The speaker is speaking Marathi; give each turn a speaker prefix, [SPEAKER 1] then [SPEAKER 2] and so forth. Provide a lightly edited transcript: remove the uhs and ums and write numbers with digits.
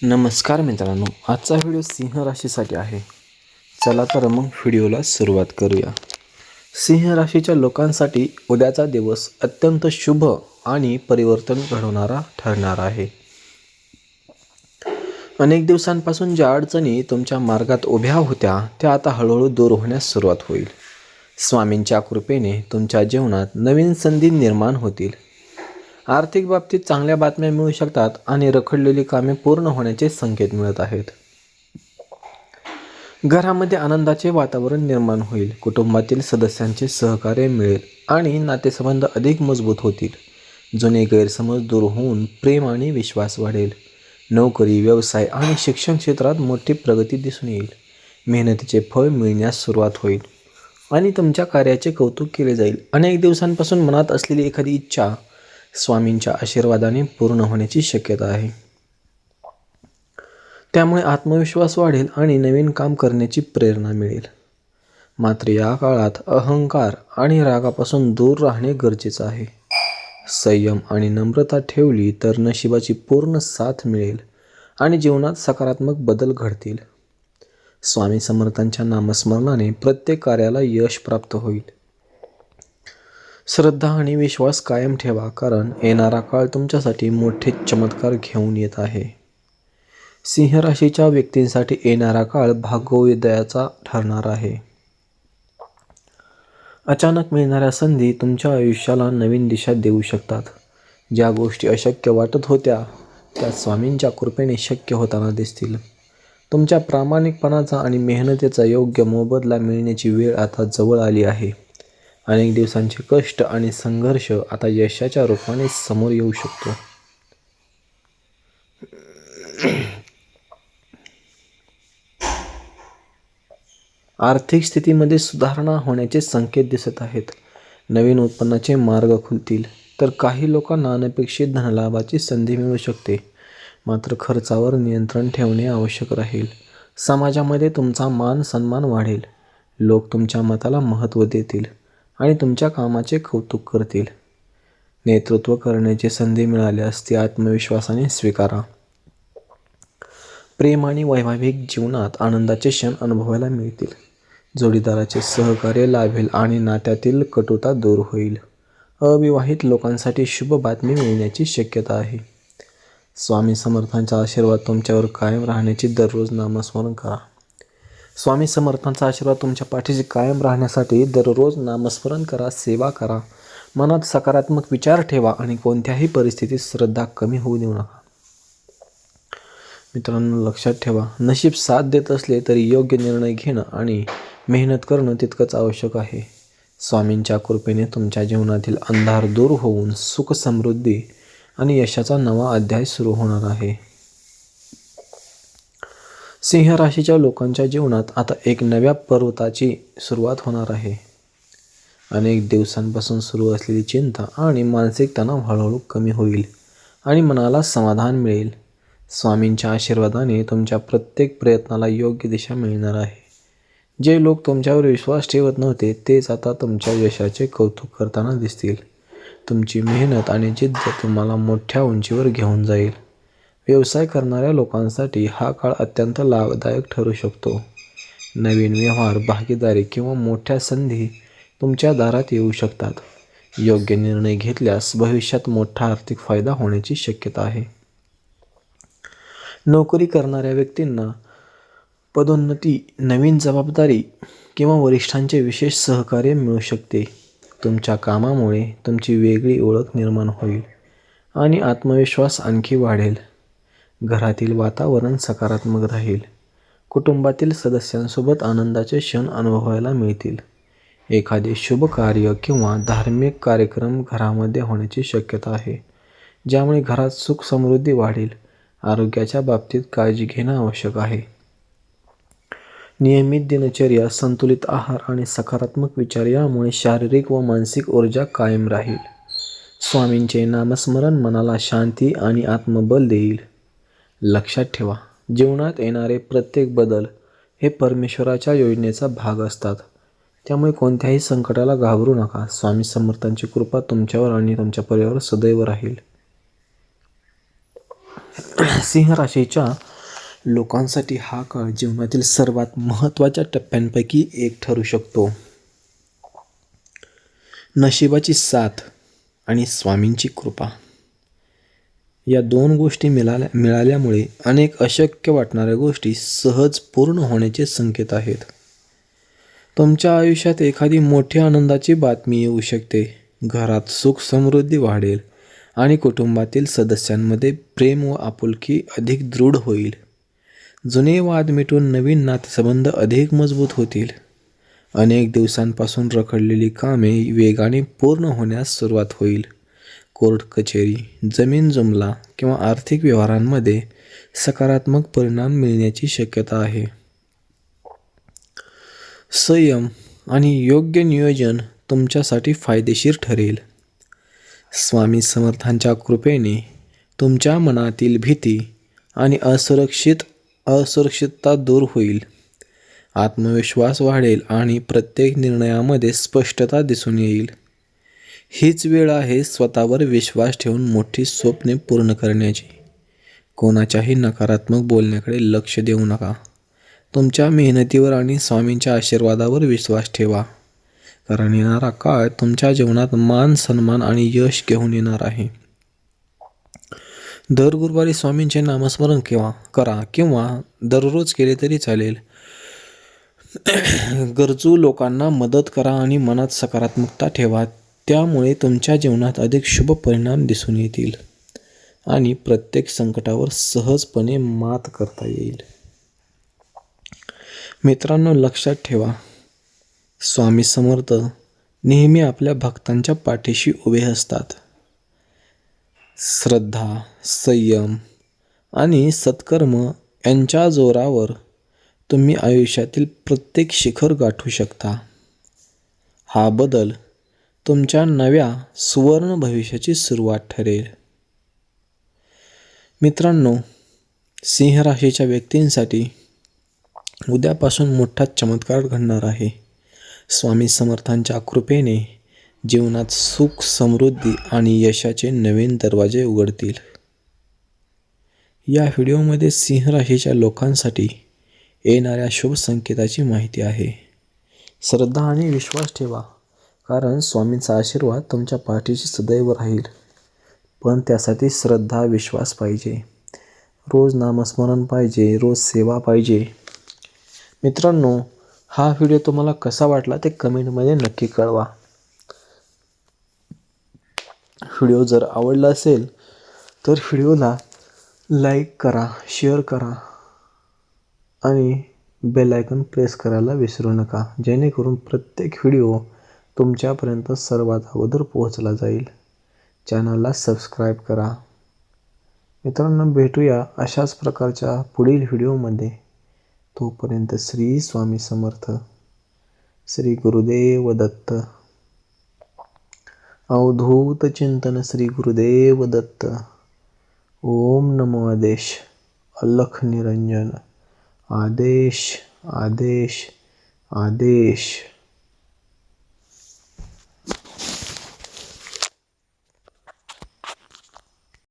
[SPEAKER 1] नमस्कार मित्रांनो, आजचा व्हिडिओ सिंह राशीसाठी आहे. चला तर मग व्हिडिओला सुरुवात करूया. सिंह राशीच्या लोकांसाठी उद्याचा दिवस अत्यंत शुभ आणि परिवर्तन घडवणारा ठरणार आहे. अनेक दिवसांपासून ज्या अडचणी तुमच्या मार्गात उभ्या होत्या त्या आता हळूहळू दूर होण्यास सुरुवात होईल. स्वामींच्या कृपेने तुमच्या जीवनात नवीन संधी निर्माण होतील. आर्थिक बाबतीत चांगल्या बातम्या मिळू शकतात आणि रखडलेली कामे पूर्ण होण्याचे संकेत मिळत आहेत. घरामध्ये आनंदाचे वातावरण निर्माण होईल. कुटुंबातील सदस्यांचे सहकार्य मिळेल आणि नातेसंबंध अधिक मजबूत होतील. जुने गैरसमज दूर होऊन प्रेम आणि विश्वास वाढेल. नोकरी, व्यवसाय आणि शिक्षण क्षेत्रात मोठी प्रगती दिसून येईल. मेहनतीचे फळ मिळण्यास सुरुवात होईल आणि तुमच्या कार्याचे कौतुक केले जाईल. अनेक दिवसांपासून मनात असलेली एखादी इच्छा स्वामींच्या आशीर्वादाने पूर्ण होण्याची शक्यता आहे. त्यामुळे आत्मविश्वास वाढेल आणि नवीन काम करण्याची प्रेरणा मिळेल. मात्र या काळात अहंकार आणि रागापासून दूर राहणे गरजेचे आहे. संयम आणि नम्रता ठेवली तर नशिबाची पूर्ण साथ मिळेल आणि जीवनात सकारात्मक बदल घडतील. स्वामी समर्थांच्या नामस्मरणाने प्रत्येक कार्याला यश प्राप्त होईल. श्रद्धा आणि विश्वास कायम ठेवा, कारण येणारा काळ तुमच्यासाठी मोठे चमत्कार घेऊन येत आहे. सिंह राशीच्या व्यक्तींसाठी येणारा काळ भाग्योदयाचा ठरणार आहे. अचानक मिळणाऱ्या संधी तुमच्या आयुष्याला नवीन दिशा देऊ शकतात. ज्या गोष्टी अशक्य वाटत होत्या त्या स्वामींच्या कृपेने शक्य होताना दिसतील. तुमच्या प्रामाणिकपणाचा आणि मेहनतीचा योग्य मोबदला मिळण्याची वेळ आता जवळ आली आहे. अनेक दिवसांचे कष्ट आणि संघर्ष आता यशाच्या रूपाने समोर येऊ शकतो. आर्थिक स्थितीमध्ये सुधारणा होण्याचे संकेत दिसत आहेत. नवीन उत्पन्नाचे मार्ग खुलतील, तर काही लोकांना अनपेक्षित धनलाभाची संधी मिळू शकते. मात्र खर्चावर नियंत्रण ठेवणे आवश्यक राहील. समाजामध्ये तुमचा मान सन्मान वाढेल. लोक तुमच्या मताला महत्त्व देतील आणि तुमच्या कामाचे कौतुक करतील. नेतृत्व करण्याची संधी मिळाल्यास ती आत्मविश्वासाने स्वीकारा. प्रेम आणि वैवाहिक जीवनात आनंदाचे क्षण अनुभवायला मिळतील. जोडीदाराचे सहकार्य लाभेल आणि नात्यातील कटुता दूर होईल. अविवाहित लोकांसाठी शुभ बातमी मिळण्याची शक्यता आहे. स्वामी समर्थांचा आशीर्वाद तुमच्यावर कायम राहण्याची दररोज नामस्मरण करा. स्वामी समर्थांचा आशीर्वाद तुमच्या पाठीशी कायम राहण्यासाठी दररोज नामस्मरण करा, सेवा करा. मनात सकारात्मक विचार ठेवा आणि कोणत्याही परिस्थितीत श्रद्धा कमी होऊ देऊ नका. मित्रांनो, लक्षात ठेवा, नशीब साथ देत असले तरी योग्य निर्णय घेणं आणि मेहनत करणं तितकंच आवश्यक आहे. स्वामींच्या कृपेने तुमच्या जीवनातील अंधार दूर होऊन सुख, समृद्धी आणि यशाचा नवा अध्याय सुरू होणार आहे. सिंह राशीच्या लोकांच्या जीवनात आता एक नव्या पर्वताची सुरुवात होणार आहे. अनेक दिवसांपासून सुरू असलेली चिंता आणि मानसिक तणाव हळूहळू कमी होईल आणि मनाला समाधान मिळेल. स्वामींच्या आशीर्वादाने तुमच्या प्रत्येक प्रयत्नाला योग्य दिशा मिळणार आहे. जे लोक तुमच्यावर विश्वास ठेवत नव्हते तेच आता तुमच्या यशाचे कौतुक करताना दिसतील. तुमची मेहनत आणि जिद्द तुम्हाला मोठ्या उंचीवर घेऊन जाईल. व्यवसाय करणाऱ्या लोकांसाठी हा काळ अत्यंत लाभदायक ठरू शकतो. नवीन व्यवहार, भागीदारी किंवा मोठ्या संधी तुमच्या दारात येऊ शकतात. योग्य निर्णय घेतल्यास भविष्यात मोठा आर्थिक फायदा होण्याची शक्यता आहे. नोकरी करणाऱ्या व्यक्तींना पदोन्नती, नवीन जबाबदारी किंवा वरिष्ठांचे विशेष सहकार्य मिळू शकते. तुमच्या कामामुळे तुमची वेगळी ओळख निर्माण होईल आणि आत्मविश्वास आणखी वाढेल. घरातील वातावरण सकारात्मक राहील. कुटुंबातील सदस्यांसोबत आनंदाचे क्षण अनुभवायला मिळतील. एखादे शुभ कार्य किंवा धार्मिक कार्यक्रम घरामध्ये होण्याची शक्यता आहे, ज्यामुळे घरात सुख समृद्धी वाढेल. आरोग्याच्या बाबतीत काळजी घेणं आवश्यक आहे. नियमित दिनचर्या, संतुलित आहार आणि सकारात्मक विचार यामुळे शारीरिक व मानसिक ऊर्जा कायम राहील. स्वामींचे नामस्मरण मनाला शांती आणि आत्मबल देईल. लक्षात ठेवा, जीवनात येणारे प्रत्येक बदल हे परमेश्वराच्या योजनेचा भाग असतात. त्यामुळे कोणत्याही संकटाला घाबरू नका. स्वामी समर्थांची कृपा तुमच्यावर आणि तुमच्या परिवारावर सदैव राहील. सिंह राशीच्या लोकांसाठी हा काळ जीवनातील सर्वात महत्त्वाच्या टप्प्यांपैकी एक ठरू शकतो. नशिबाची साथ आणि स्वामींची कृपा या दोन गोष्टी मिळाल्यामुळे अनेक अशक्य वाटणाऱ्या गोष्टी सहज पूर्ण होण्याचे संकेत आहेत. तुमच्या आयुष्यात एखादी मोठी आनंदाची बातमी येऊ शकते. घरात सुख समृद्धी वाढेल आणि कुटुंबातील सदस्यांमध्ये प्रेम व आपुलकी अधिक दृढ होईल. जुने वाद मिटून नवीन नातेसंबंध अधिक मजबूत होतील. अनेक दिवसांपासून रखडलेली कामे वेगाने पूर्ण होण्यास सुरुवात होईल. कोर्ट कचेरी, जमीन जुमला किंवा आर्थिक व्यवहारांमध्ये सकारात्मक परिणाम मिळण्याची शक्यता आहे. संयम आणि योग्य नियोजन तुमच्यासाठी फायदेशीर ठरेल. स्वामी समर्थांच्या कृपेने तुमच्या मनातील भीती आणि असुरक्षितता दूर होईल. आत्मविश्वास वाढेल आणि प्रत्येक निर्णयामध्ये स्पष्टता दिसून येईल. हीच वेळ आहे स्वतःवर विश्वास ठेवून मोठी स्वप्ने पूर्ण करण्याची. कोणाच्याही नकारात्मक बोलण्याकडे लक्ष देऊ नका. तुमच्या मेहनतीवर आणि स्वामींच्या आशीर्वादावर विश्वास ठेवा, कारण येणारा काळ तुमच्या जीवनात मान, सन्मान आणि यश घेऊन येणार आहे. दर गुरुवारी स्वामींचे नामस्मरण करा किंवा दररोज केले तरी चालेल. गरजू लोकांना मदत करा आणि मनात सकारात्मकता ठेवा. त्यामुळे तुमच्या जीवनात अधिक शुभ परिणाम दिसून येतील आणि प्रत्येक संकटावर सहजपणे मात करता येईल. मित्रांनो, लक्षात ठेवा, स्वामी समर्थ नेहमी आपल्या भक्तांच्या पाठीशी उभे असतात. श्रद्धा, संयम आणि सत्कर्म यांच्या जोरावर तुम्ही आयुष्यातील प्रत्येक शिखर गाठू शकता. हा बदल तुमच्या नव्या सुवर्ण भविष्याची सुरुवात ठरेल. मित्रांनो, सिंह राशीच्या व्यक्तींसाठी उद्यापासून मोठा चमत्कार घडणार आहे. स्वामी समर्थांच्या कृपेने जीवनात सुख, समृद्धी आणि यशाचे नवीन दरवाजे उघडतील. या व्हिडिओमध्ये सिंह राशीच्या लोकांसाठी येणाऱ्या शुभ संकेताची माहिती आहे. श्रद्धा आणि विश्वास ठेवा, कारण स्वामींचा आशीर्वाद तुमच्या पाठीशी सदैव राहील. पण त्यासाठी श्रद्धा, विश्वास पाहिजे. रोज नामस्मरण पाहिजे, रोज सेवा पाहिजे. मित्रांनो, हा व्हिडिओ तुम्हाला कसा वाटला ते कमेंटमध्ये नक्की कळवा. व्हिडिओ जर आवडला असेल तर व्हिडिओला लाईक करा, शेअर करा आणि बेल आयकॉन प्रेस करायला विसरू नका, जेणेकरून प्रत्येक व्हिडिओ तुमच्यापर्यंत सर्वात अगोदर पोहोचला जाईल. चॅनलला सबस्क्राईब करा. मित्रांनो, भेटूया अशाच प्रकारच्या पुढील व्हिडिओमध्ये. तोपर्यंत श्री स्वामी समर्थ. श्री गुरुदेव दत्त. अवधूत चिंतन श्री गुरुदेव दत्त. ओम नमो आदेश. अलख निरंजन. आदेश, आदेश, आदेश.